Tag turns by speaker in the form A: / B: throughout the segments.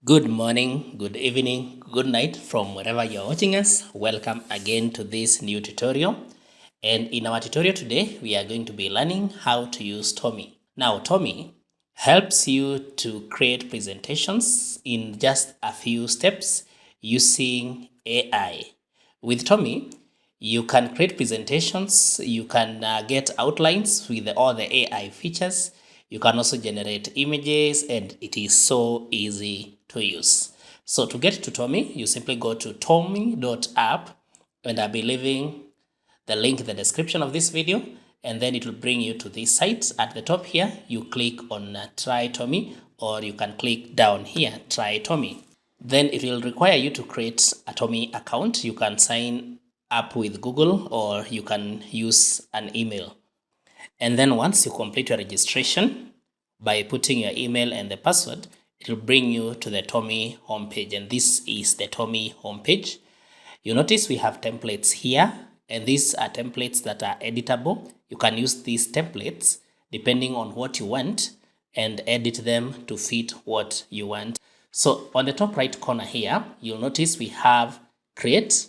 A: Good morning, good evening, good night from wherever you're watching us. Welcome again to this new tutorial. And in our tutorial today, we are going to be learning how to use Tommy. Now, Tommy helps you to create presentations in just a few steps using AI. With Tommy, you can create presentations, you can get outlines with all the AI features. You can also generate images, and it is so easy to use. So to get to Tommy, you simply go to Tome.app, and I'll be leaving the link in the description of this video, and then it will bring you to this site. At the top here, you click on Try Tommy, or you can click down here, Try Tommy. Then it will require you to create a Tommy account. You can sign up with Google, or you can use an email. And then once you complete your registration by putting your email and the password, it will bring you to the Tommy homepage. And this is the Tommy homepage. You notice we have templates here, and these are templates that are editable. You can use these templates depending on what you want and edit them to fit what you want. So on the top right corner here, you'll notice we have create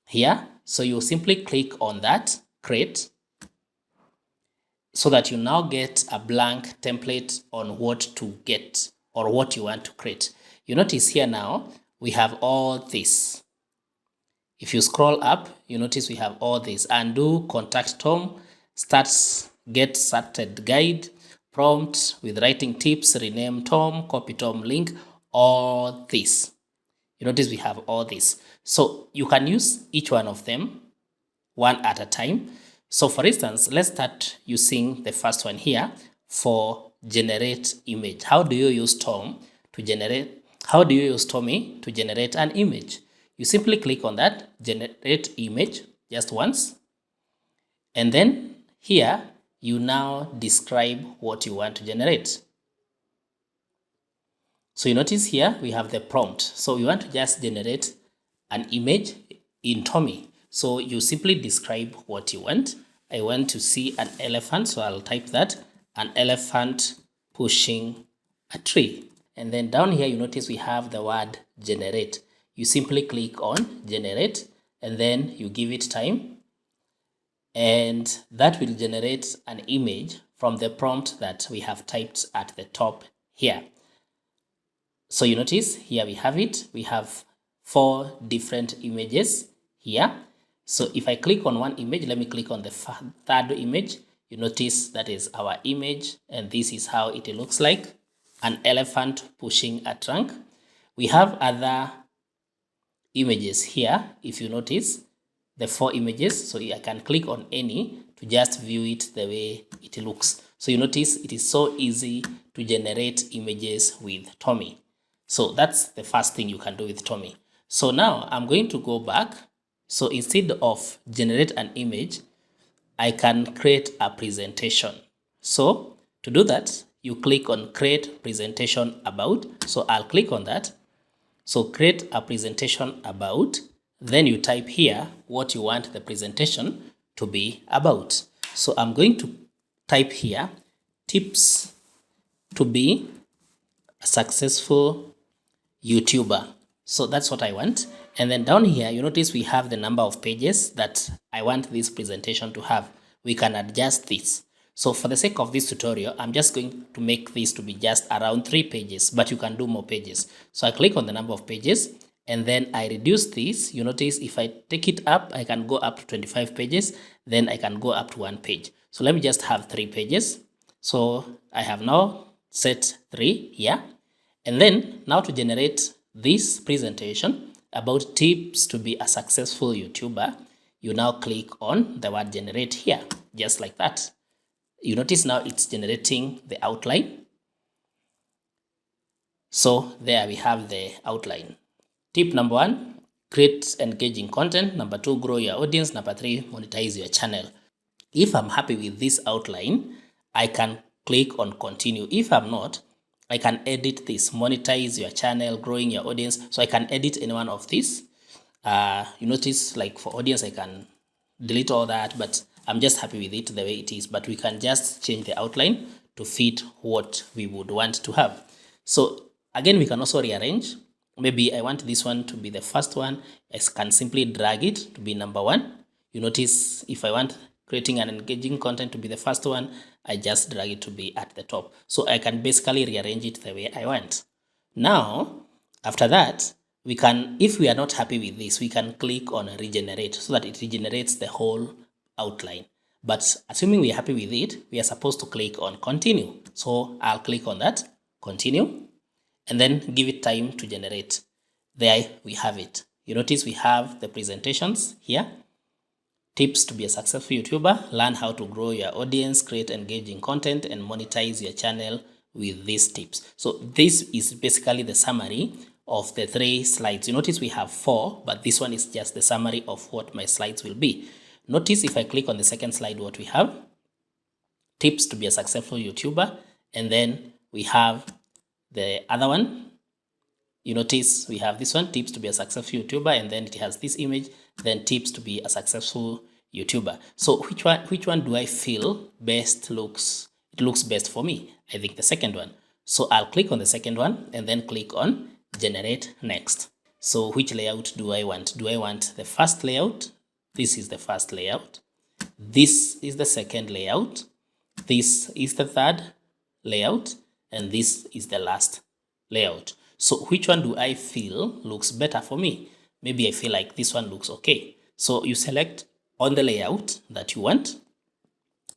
A: here. So you simply click on that, create, so that you now get a blank template on what to get or what you want to create. You notice here now we have all this. If you scroll up, you notice we have all this: undo, contact Tom, get started guide, prompt with writing tips, rename Tom, copy Tom link, all this. You notice we have all this. So you can use each one of them one at a time. So for instance, let's start using the first one here for generate image. How do you use Tommy to generate an image? You simply click on that, generate image, just once. And then here, you now describe what you want to generate. So you notice here, we have the prompt. So we want to just generate an image in Tommy. So you simply describe what you want. I want to see an elephant, so I'll type that, an elephant pushing a tree. And then down here, you notice we have the word generate. You simply click on generate, and then you give it time, and that will generate an image from the prompt that we have typed at the top here. So you notice here we have it. We have 4 different images here. So if I click on one image, let me click on the third image. You notice that is our image, and this is how it looks like: an elephant pushing a trunk. We have other images here. If you notice the 4 images, so I can click on any to just view it the way it looks. So you notice it is so easy to generate images with Tommy. So that's the first thing you can do with Tommy. So now I'm going to go back. So instead of generate an image, I can create a presentation. So to do that, you click on create presentation about. So I'll click on that. So create a presentation about, then you type here what you want the presentation to be about. So I'm going to type here tips to be a successful YouTuber. So that's what I want. And then down here, you notice we have the number of pages that I want this presentation to have. We can adjust this. So for the sake of this tutorial, I'm just going to make this to be just around 3 pages, but you can do more pages. So I click on the number of pages, and then I reduce this. You notice if I take it up, I can go up to 25 pages, then I can go up to 1 page. So let me just have 3 pages. So I have now set 3 here. And then now to generate this presentation about tips to be a successful YouTuber, you now click on the word generate here, just like that. You notice now it's generating the outline. So there we have the outline. Tip number 1, create engaging content. Number 2, grow your audience. Number 3, monetize your channel. If I'm happy with this outline, I can click on continue. If I'm not, I can edit this: monetize your channel, growing your audience. So I can edit any one of these. You notice, like for audience, I can delete all that, but I'm just happy with it the way it is. But we can just change the outline to fit what we would want to have. So Again, we can also rearrange. Maybe I want this one to be the first one. I can simply drag it to be number 1. You notice if I want creating an engaging content to be the first one, I just drag it to be at the top. So I can basically rearrange it the way I want. Now, after that, we can, if we are not happy with this, we can click on regenerate so that it regenerates the whole outline. But assuming we are happy with it, we are supposed to click on continue. So I'll click on that, continue, and then give it time to generate. There we have it. You notice we have the presentations here. Tips to be a successful YouTuber, learn how to grow your audience, create engaging content, and monetize your channel with these tips. So this is basically the summary of the 3 slides. You notice we have 4, but this one is just the summary of what my slides will be. Notice if I click on the second slide, what we have, tips to be a successful YouTuber, and then we have the other one. You notice we have this one, tips to be a successful YouTuber, and then it has this image, then tips to be a successful YouTuber. So which one do I feel best looks best for me? I think the second one. So I'll click on the second one and then click on generate next. So which layout do I want? Do I want the first layout? This is the first layout. This is the second layout. This is the third layout, and this is the last layout. So which one do I feel looks better for me? Maybe I feel like this one looks okay. So you select on the layout that you want,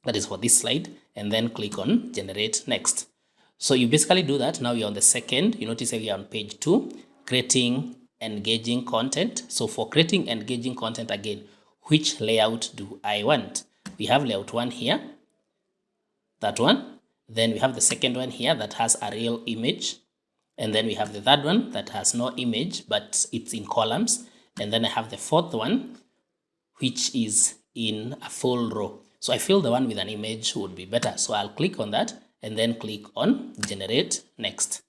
A: that is for this slide, and then click on generate next. So you basically do that. Now you're on the second. You notice we are on page 2, creating engaging content. So for creating engaging content, again, which layout do I want? We have layout 1 here, that one. Then we have the second one here that has a real image. And then we have the third one that has no image, but it's in columns. And then I have the fourth one, which is in a full row. So I feel the one with an image would be better. So I'll click on that and then click on generate next.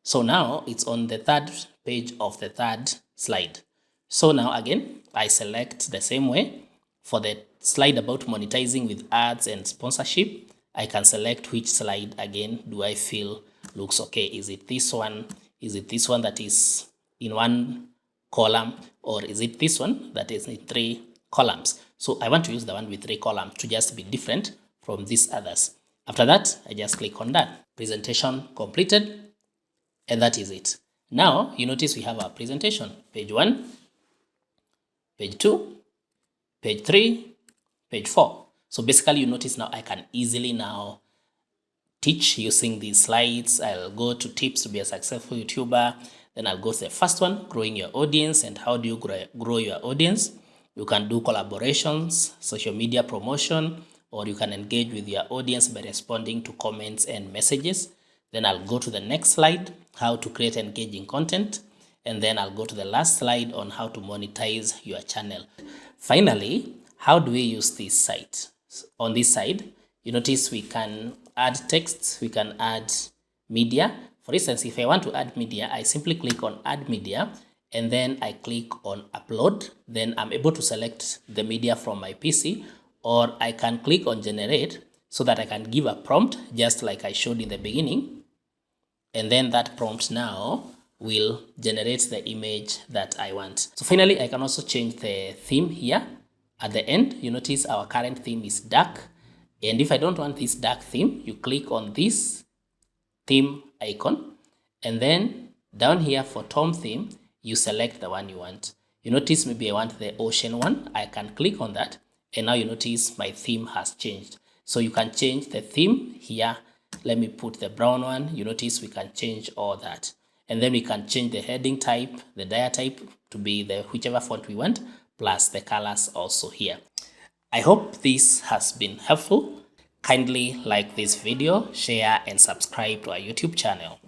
A: So now it's on the third page of the third slide. So now again, I select the same way. For the slide about monetizing with ads and sponsorship, I can select which slide again do I feel looks okay. Is it this one? Is it this one that is in 1 column, or is it this one that is in 3 columns? So I want to use the one with 3 columns to just be different from these others. After that, I just click on done. Presentation completed, and that is it. Now you notice we have our presentation, page 1, page 2, page 3, page 4. So basically you notice now I can easily now teach using these slides. I'll go to tips to be a successful YouTuber. Then I'll go to the first one, growing your audience, and how do you grow your audience. You can do collaborations, social media promotion, or you can engage with your audience by responding to comments and messages. Then I'll go to the next slide, how to create engaging content. And then I'll go to the last slide on how to monetize your channel. Finally, how do we use this site? On this side, you notice we can add texts, we can add media. For instance, if I want to add media, I simply click on add media and then I click on upload. Then I'm able to select the media from my PC, or I can click on generate so that I can give a prompt just like I showed in the beginning. And then that prompt now will generate the image that I want. So finally, I can also change the theme here. At the end, you notice our current theme is dark. And if I don't want this dark theme, you click on this theme icon. And then down here for Tom theme, you select the one you want. You notice maybe I want the ocean one. I can click on that. And now you notice my theme has changed. So you can change the theme here. Let me put the brown one. You notice we can change all that. And then we can change the heading type, the diatype type to be the whichever font we want, plus the colors also here. I hope this has been helpful. Kindly like this video, share, and subscribe to our YouTube channel.